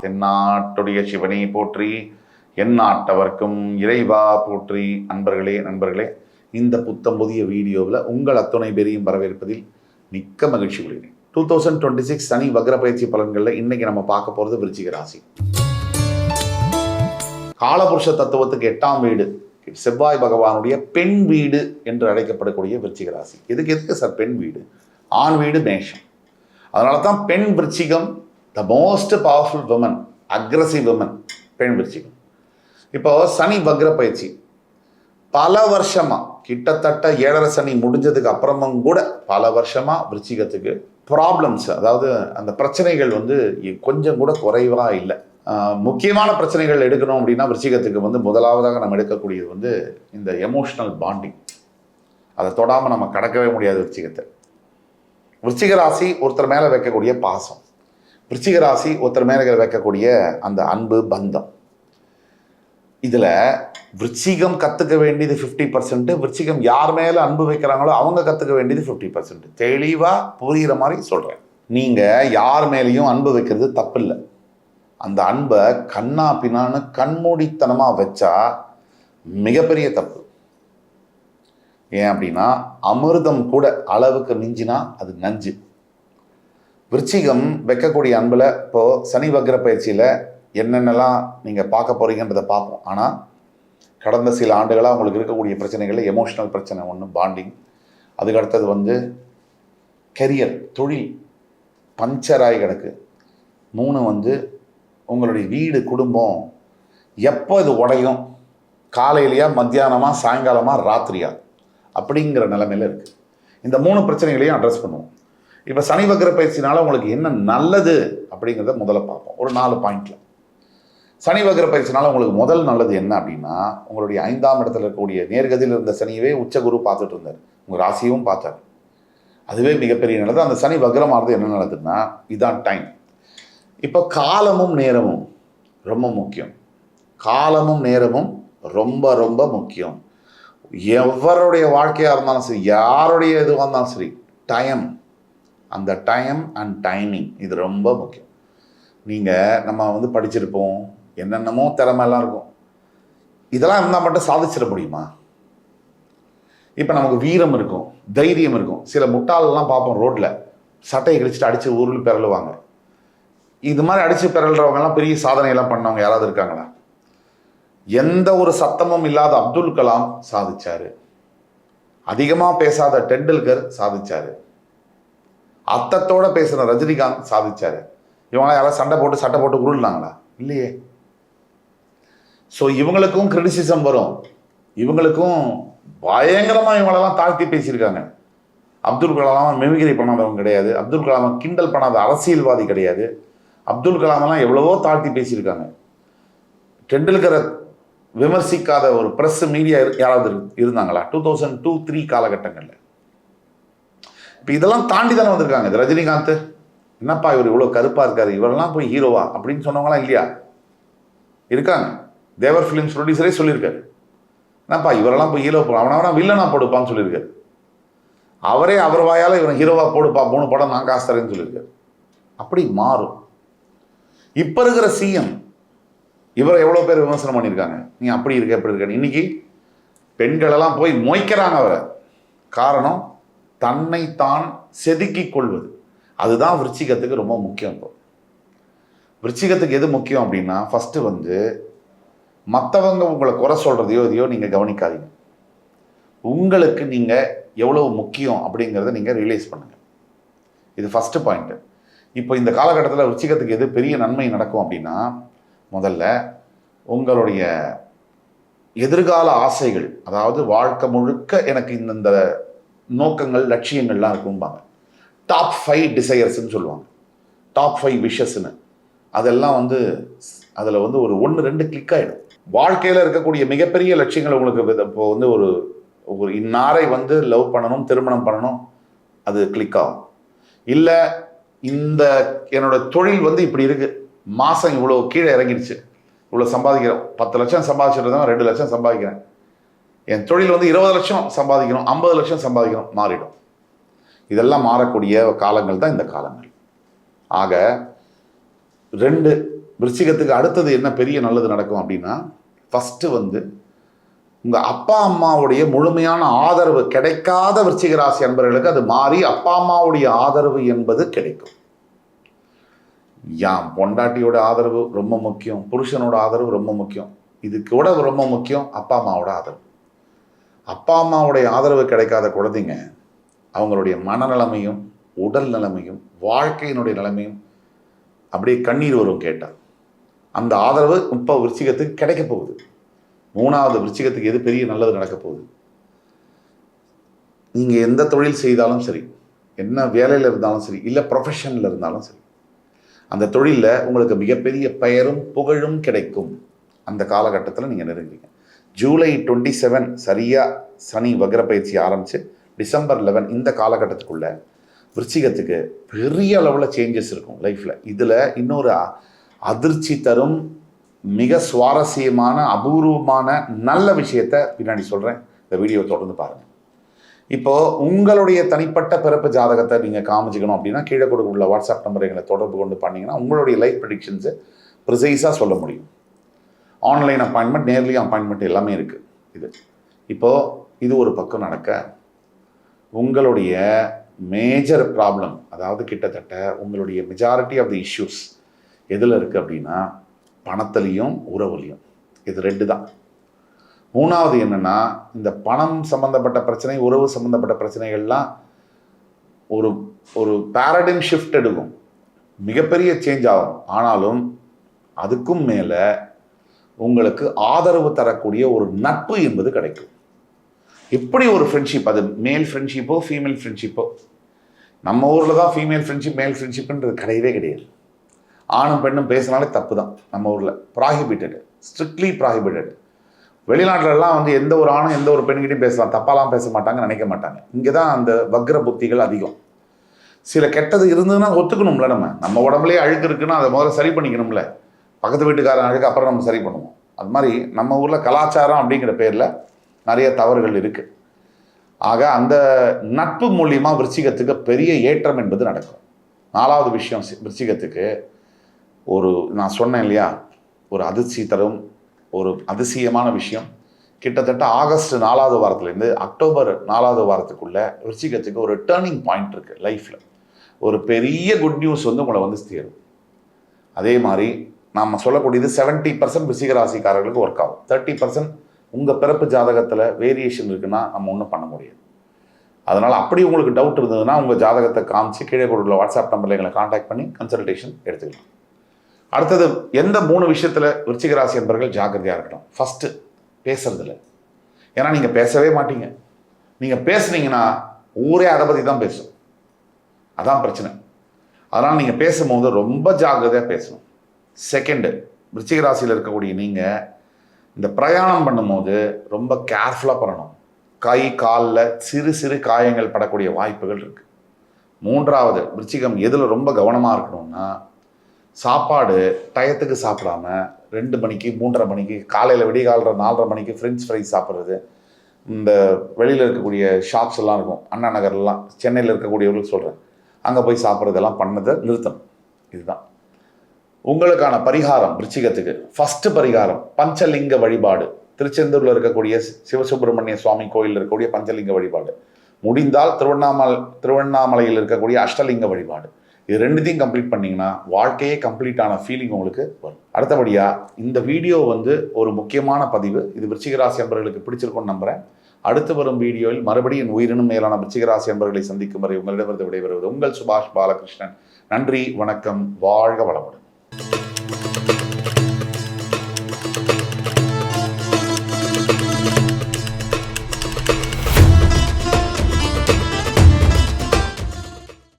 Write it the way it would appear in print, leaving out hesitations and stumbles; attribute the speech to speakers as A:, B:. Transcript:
A: தென்னாட்டுடைய சிவனை போற்றி, எந்நாட்டவர்க்கும் இறைவா போற்றி. நண்பர்களே, இந்த புத்தம் புதிய வீடியோவில் உங்கள் அத்துணை பேரையும் வரவேற்பதில் மிக்க மகிழ்ச்சி கொள்கிறேன். 2026 சனி வக்ர பயிற்சி பலன்களில் இன்னைக்கு நம்ம பார்க்க போகிறது விருச்சிக ராசி. காலபுருஷ தத்துவத்துக்கு 8ஆம் வீடு செவ்வாய் பகவானுடைய பெண் வீடு என்று அழைக்கப்படக்கூடிய விருச்சிக ராசி. எதுக்கு சார் பெண் வீடு? ஆண் வீடு மேஷம். அதனால தான் பெண் விருச்சிகம் the most powerful women, aggressive women பெண் விருச்சிகம். இப்போ சனி வக்ர பயிற்சி பல வருஷமா, கிட்டத்தட்ட 7.5 சனி முடிஞ்சதுக்கு அப்புறமும் கூட பல வருஷமா விருச்சிகத்துக்கு ப்ராப்ளம்ஸ், அதாவது அந்த பிரச்சனைகள் கொஞ்சம் கூட குறைவா இல்லை. முக்கியமான பிரச்சனைகள் எடுக்கணும் அப்படின்னா விருச்சிகத்துக்கு முதலாவதாக நம்ம எடுக்கக்கூடியது இந்த எமோஷனல் பாண்டிங். அதை தொடாமல் நம்ம கடக்கவே முடியாது விருச்சிகத்தை. விருச்சிக ராசி ஒருத்தர் மேலே வைக்கக்கூடிய பாசம், விருச்சிக ராசி ஒருத்தர் மேலே வைக்கக்கூடிய அந்த அன்பு பந்தம், இதில் விருச்சிகம் கற்றுக்க வேண்டியது 50%, விருச்சிகம் யார் மேலே அன்பு வைக்கிறாங்களோ அவங்க கற்றுக்க வேண்டியது 50%. தெளிவாக புரிகிற மாதிரி சொல்கிறேன். நீங்கள் யார் மேலேயும் அன்பு வைக்கிறது தப்பு இல்லை. அந்த அன்பை கண்ணா பின்னான்னு கண்மூடித்தனமாக வச்சா மிகப்பெரிய தப்பு. ஏன் அப்படின்னா அமிர்தம் கூட அளவுக்கு மிஞ்சினா அது நஞ்சு. விருச்சிகம் வைக்கக்கூடிய அன்பில் இப்போது சனி வக்ர பயிற்சியில் என்னென்னலாம் நீங்கள் பார்க்க போகிறீங்கன்றதை பார்ப்போம். ஆனால் கடந்த சில ஆண்டுகளாக உங்களுக்கு இருக்கக்கூடிய பிரச்சனைகளில் எமோஷனல் பிரச்சனை ஒன்று, பாண்டிங். அதுக்கு அடுத்தது கெரியர், தொழில் பஞ்சராகி கிடக்கு. 3 உங்களுடைய வீடு குடும்பம் எப்போ இது உடையும், காலையிலையா மத்தியானமா சாயங்காலமா ராத்திரியா அப்படிங்கிற நிலைமையில் இருக்குது. இந்த 3 பிரச்சனைகளையும் அட்ரஸ் பண்ணுவோம். இப்போ சனி வக்ர பயிற்சினால உங்களுக்கு என்ன நல்லது அப்படிங்கிறத முதல்ல பார்ப்போம். ஒரு 4 பாயிண்டில் சனி வக்ர பயிற்சினால உங்களுக்கு முதல் நல்லது என்ன அப்படின்னா, உங்களுடைய 5ஆம் இடத்துல இருக்கக்கூடிய நேர்கதியில் இருந்த சனியவே உச்சகுரு பார்த்துட்டு இருந்தார், உங்கள் ராசியும் பார்த்தார். அதுவே மிகப்பெரிய நல்லது. அந்த சனி வக்ரமானது என்ன நல்லதுன்னா, இதான் டைம். இப்போ காலமும் நேரமும் ரொம்ப முக்கியம். காலமும் நேரமும் ரொம்ப ரொம்ப முக்கியம். எவருடைய வாழ்க்கையாக இருந்தாலும் சரி, யாருடைய இதுவாக இருந்தாலும் சரி, டைம், அந்த டைம் அண்ட் டைமிங் இது ரொம்ப முக்கியம். நம்ம படிச்சிருப்போம், என்னென்னமோ திறமையெல்லாம் இருக்கும், இதெல்லாம் இருந்தால் மட்டும் சாதிச்சிட முடியுமா? இப்போ நமக்கு வீரம் இருக்கும், தைரியம் இருக்கும். சில முட்டாளெல்லாம் பார்ப்போம் ரோட்டில் சட்டையை கிழிச்சிட்டு அடித்து உருள் பிறழுவாங்க. இது மாதிரி அடித்து பிறல்றவங்கலாம் பெரிய சாதனையெல்லாம் பண்ணவங்க யாராவது இருக்காங்களா? எந்த ஒரு சத்தமும் இல்லாத அப்துல் கலாம் சாதிச்சாரு, அதிகமாக பேசாத டெண்டுல்கர் சாதிச்சாரு, அத்தத்தோட பேசுகிற ரஜினிகாந்த் சாதிச்சாரு. இவங்களாம் யாராவது சட்டை போட்டு உருள்னாங்களா? இல்லையே. ஸோ இவங்களுக்கும் கிரிட்டிசிசம் வரும், இவங்களுக்கும் பயங்கரமாக இவங்களெல்லாம் தாழ்த்தி பேசியிருக்காங்க. அப்துல் கலாம் மிமிகிரி பண்ணாதவங்க கிடையாது, அப்துல் கலாம் கிண்டல் பண்ணாத அரசியல்வாதி கிடையாது. அப்துல் கலாமெல்லாம் எவ்வளவோ தாழ்த்தி பேசியிருக்காங்க. டெண்டுல்கரை விமர்சிக்காத ஒரு ப்ரெஸ் மீடியா யாராவது இருந்தாங்களா 2002-3 காலகட்டங்களில்? இப்போ இதெல்லாம் தாண்டி தானே வந்திருக்காங்க. இது ரஜினிகாந்த், என்னப்பா இவர் இவ்வளோ கருப்பாக இருக்காரு, இவரெல்லாம் போய் ஹீரோவா அப்படின்னு சொன்னவங்களாம் இல்லையா? இருக்காங்க. தேவர் ஃபிலிம்ஸ் ப்ரொடியூசரே சொல்லியிருக்காரு, என்னப்பா இவரெல்லாம் போய் ஹீரோ போடலாம், அவனை வில்லனா போடுப்பான்னு சொல்லியிருக்காரு. அவரே அவர் வாயால் இவனை ஹீரோவா போடுப்பா, 3 படம் நான் காசு தரேன்னு சொல்லியிருக்காரு. அப்படி மாறும். இப்போ இருக்கிற சிஎம் இவரை எவ்வளோ பேர் விமர்சனம் பண்ணியிருக்காங்க, நீ அப்படி இருக்க எப்படி இருக்க. இன்னைக்கு பெண்களெல்லாம் போய் மொய்க்கிறாங்க அவரை. காரணம், தன்னைத்தான் செதுக்கிக் கொள்வது. அதுதான் விருச்சிகத்துக்கு ரொம்ப முக்கியம். இப்போ விருச்சிகத்துக்கு எது முக்கியம் அப்படின்னா, ஃபஸ்ட்டு மற்றவங்க உங்களை குறை சொல்கிறதையோ இதையோ நீங்கள் கவனிக்காதீங்க. உங்களுக்கு நீங்கள் எவ்வளவு முக்கியம் அப்படிங்கிறத நீங்கள் ரியலைஸ் பண்ணுங்கள். இது ஃபஸ்ட்டு பாயிண்ட்டு. இப்போ இந்த காலகட்டத்தில் விருச்சிகத்துக்கு எது பெரிய நன்மை நடக்கும் அப்படின்னா, முதல்ல உங்களுடைய எதிர்கால ஆசைகள், அதாவது வாழ்க்கை முழுக்க எனக்கு இந்த நோக்கங்கள் லட்சியங்கள்லாம் இருக்கும்பாங்க. டாப் 5 டிசையர்ஸ்ன்னு சொல்லுவாங்க, டாப் 5 விஷஸ்ன்னு. அதெல்லாம் அதில் ஒரு 1-2 கிளிக் ஆகிடும். வாழ்க்கையில் இருக்கக்கூடிய மிகப்பெரிய லட்சியங்கள் உங்களுக்கு இப்போ ஒரு இன்னாரை லவ் பண்ணணும், திருமணம் பண்ணணும், அது கிளிக் ஆகும். இல்லை என்னோட தொழில் இப்படி இருக்கு, மாதம் இவ்வளோ கீழே இறங்கிடுச்சு, இவ்வளோ சம்பாதிக்கிறோம், 10 லட்சம் சம்பாதிச்சுட்டு தான் 2 லட்சம் சம்பாதிக்கிறேன், என் தொழில் 20 லட்சம் சம்பாதிக்கணும், 50 லட்சம் சம்பாதிக்கணும், மாறிடும். இதெல்லாம் மாறக்கூடிய காலங்கள் தான் இந்த காலங்கள். ஆக 2 விருச்சிகத்துக்கு அடுத்தது என்ன பெரிய நல்லது நடக்கும் அப்படின்னா, ஃபஸ்ட்டு வந்து உங்கள் அப்பா அம்மாவுடைய முழுமையான ஆதரவு கிடைக்காத விருச்சிக ராசி அன்பர்களுக்கு அது மாறி அப்பா அம்மாவுடைய ஆதரவு என்பது கிடைக்கும். பொண்டாட்டியோட ஆதரவு ரொம்ப முக்கியம், புருஷனோட ஆதரவு ரொம்ப முக்கியம். இது கூட ரொம்ப முக்கியம் அப்பா அம்மாவோட ஆதரவு. அப்பா அம்மாவுடைய ஆதரவு கிடைக்காத குழந்தைங்க அவங்களுடைய மனநிலைமையும் உடல் நிலைமையும் வாழ்க்கையினுடைய நிலைமையும் அப்படியே கண்ணீர் வரும் கேட்டால். அந்த ஆதரவு இப்போ விருச்சிகத்துக்கு கிடைக்க போகுது. 3வது விருச்சிகத்துக்கு எது பெரிய நல்லது நடக்க போகுது? நீங்கள் எந்த தொழில் செய்தாலும் சரி, என்ன வேலையில் இருந்தாலும் சரி, இல்லை ப்ரொஃபஷனில் இருந்தாலும் சரி, அந்த தொழிலில் உங்களுக்கு மிகப்பெரிய பெயரும் புகழும் கிடைக்கும். அந்த காலகட்டத்தில் நீங்கள் நெருங்குவீங்க. ஜூலை 27 சரியாக சனி வக்ர பயிற்சி ஆரம்பித்து டிசம்பர் 11 இந்த காலகட்டத்துக்குள்ள விருச்சிகத்துக்கு பெரிய அளவில் சேஞ்சஸ் இருக்கும் லைஃப்பில். இதில் இன்னொரு அதிர்ச்சி தரும் மிக சுவாரஸ்யமான அபூர்வமான நல்ல விஷயத்தை பின்னாடி சொல்கிறேன். இந்த வீடியோ தொடர்ந்து பாருங்கள். இப்போது உங்களுடைய தனிப்பட்ட பிறப்பு ஜாதகத்தை நீங்கள் காமிச்சிக்கணும் அப்படின்னா கீழே கொடுக்க வாட்ஸ்அப் நம்பர் எங்களை தொடர்பு கொண்டு பண்ணிங்கன்னா உங்களுடைய லைஃப் ப்ரெடிக்ஷன்ஸை ப்ரிசைஸாக சொல்ல முடியும். ஆன்லைன் அப்பாயின்மெண்ட், நேர்லி அப்பாயின்மெண்ட் எல்லாமே இருக்குது. இப்போது இது ஒரு பக்கம் நடக்க, உங்களுடைய மேஜர் ப்ராப்ளம், அதாவது கிட்டத்தட்ட உங்களுடைய மெஜாரிட்டி ஆஃப் தி இஷ்யூஸ் எதில் இருக்குது அப்படின்னா பணத்துலேயும் உறவுலையும். இது 2 தான். 3வது என்னென்னா, இந்த பணம் சம்மந்தப்பட்ட பிரச்சனை, உறவு சம்மந்தப்பட்ட பிரச்சனைகள்லாம் ஒரு ஒரு பேரடைம் ஷிஃப்ட் எடுக்கும், மிகப்பெரிய சேஞ்ச் ஆகும். ஆனாலும் அதுக்கும் மேலே உங்களுக்கு ஆதரவு தரக்கூடிய ஒரு நட்பு என்பது கிடைக்கும். இப்படி ஒரு ஃப்ரெண்ட்ஷிப், அது மேல் ஃப்ரெண்ட்ஷிப்போ ஃபீமேல் ஃப்ரெண்ட்ஷிப்போ, நம்ம ஊரில் தான் ஃபீமேல் ஃப்ரெண்ட்ஷிப் மேல் ஃப்ரெண்ட்ஷிப்ன்றது கிடையவே கிடையாது. ஆணும் பெண்ணும் பேசினாலே தப்பு தான் நம்ம ஊரில், ப்ராஹிபிட்டட், ஸ்ட்ரிக்ட்லி ப்ராஹிபிட்டட். வெளிநாட்டிலலாம் வந்து எந்த ஒரு ஆணும் எந்த ஒரு பெண்கிட்டையும் பேசலாம், தப்பாலாம் பேச மாட்டாங்க, நினைக்க மாட்டாங்க. இங்கே தான் அந்த வக்ர புத்திகள் அதிகம். சில கெட்டது இருந்ததுன்னா ஒத்துக்கணும்ல, நம்ம உடம்புலேயே அழுக்கு இருக்குன்னா அதை முதல்ல சரி பண்ணிக்கணும்ல. பக்கத்து வீட்டுக்காரன் அழுக்கு அப்புறம் நம்ம சரி பண்ணுவோம். அது மாதிரி நம்ம ஊரில் கலாச்சாரம் அப்படிங்கிற பேரில் நிறைய தவறுகள் இருக்குது. ஆக அந்த நட்பு மூலியமாக விருச்சிகத்துக்கு பெரிய ஏற்றம் என்பது நடக்கும். 4வது விஷயம் விருச்சிகத்துக்கு நான் சொன்னேன் இல்லையா, ஒரு அதிர்ச்சி தரும் ஒரு அதிசயமான விஷயம். கிட்டத்தட்ட ஆகஸ்ட் 4வது வாரத்துலேருந்து அக்டோபர் 4வது வாரத்துக்குள்ள விருச்சிகத்துக்கு ஒரு டேர்னிங் பாயிண்ட் இருக்குது லைஃப்பில். ஒரு பெரிய குட் நியூஸ் வந்து உங்களை வந்து சேரும். அதே மாதிரி நாம் சொல்லக்கூடியது 70% விருச்சிக ராசிக்காரர்களுக்கு ஒர்க் ஆகும். 30% உங்கள் பிறப்பு ஜாதகத்தில் வேரியேஷன் இருக்குன்னா நம்ம ஒன்றும் பண்ண முடியாது. அதனால் அப்படி உங்களுக்கு டவுட் இருந்ததுன்னா உங்கள் ஜாதகத்தை காமிச்சு கீழே கொடுக்குற வாட்ஸ்அப் நம்பரில் எங்களை காண்டாக்ட் பண்ணி கன்சல்டேஷன் எடுத்துக்கலாம். அடுத்தது எந்த 3 விஷயத்தில் விருச்சிக ராசி என்பவர்கள் ஜாக்கிரதையாக இருக்கணும்? ஃபஸ்ட்டு பேசுறதில்ல. ஏன்னா நீங்கள் பேசவே மாட்டீங்க. நீங்கள் பேசுனீங்கன்னா ஊரே அதை பற்றி தான் பேசும். அதான் பிரச்சனை. அதனால் நீங்கள் பேசும்போது ரொம்ப ஜாக்கிரதையாக பேசணும். செகண்டு, விருச்சிக ராசியில் இருக்கக்கூடிய நீங்கள் இந்த பிரயாணம் பண்ணும்போது ரொம்ப கேர்ஃபுல்லாக பண்ணணும். கை காலில் சிறு சிறு காயங்கள் படக்கூடிய வாய்ப்புகள் இருக்குது. 3வது விருச்சிகம் எதில் ரொம்ப கவனமாக இருக்கணும்னா, சாப்பாடு டயத்துக்கு சாப்பிடாம 2 மணிக்கு 3:30 மணிக்கு காலையில் விடிகாலில் 4:30 மணிக்கு ஃப்ரெஞ்ச் ஃப்ரைஸ் சாப்பிட்றது, இந்த வெளியில் இருக்கக்கூடிய ஷாப்ஸ் எல்லாம் இருக்கும், அண்ணா நகர்லாம், சென்னையில் இருக்கக்கூடியவர்களுக்கு சொல்கிறேன், அங்கே போய் சாப்பிட்றதெல்லாம் பண்ணதை நிறுத்தணும். இதுதான் உங்களுக்கான பரிகாரம். விருச்சிகத்துக்கு ஃபஸ்ட்டு பரிகாரம் பஞ்சலிங்க வழிபாடு. திருச்செந்தூரில் இருக்கக்கூடிய சிவசுப்பிரமணிய சுவாமி கோயிலில் இருக்கக்கூடிய பஞ்சலிங்க வழிபாடு, முடிந்தால் திருவண்ணாமலையில் இருக்கக்கூடிய அஷ்டலிங்க வழிபாடு. இது 2த்தையும் கம்ப்ளீட் பண்ணிங்கன்னா வாழ்க்கையே கம்ப்ளீட்டான ஃபீலிங் உங்களுக்கு வரும். அடுத்தபடியாக இந்த வீடியோ வந்து ஒரு முக்கியமான பதிவு. இது விருச்சிக ராசி அன்பர்களுக்கு பிடிச்சிருக்கும்னு நம்புகிறேன். அடுத்து வரும் வீடியோவில் மறுபடியும் உயிரினும் மேலான விருச்சிக ராசி அன்பர்களை சந்திக்கும் வரை உங்களிடமிருந்து விடைபெறுவது உங்கள் சுபாஷ் பாலகிருஷ்ணன். நன்றி, வணக்கம், வாழ்க வளமுடன்.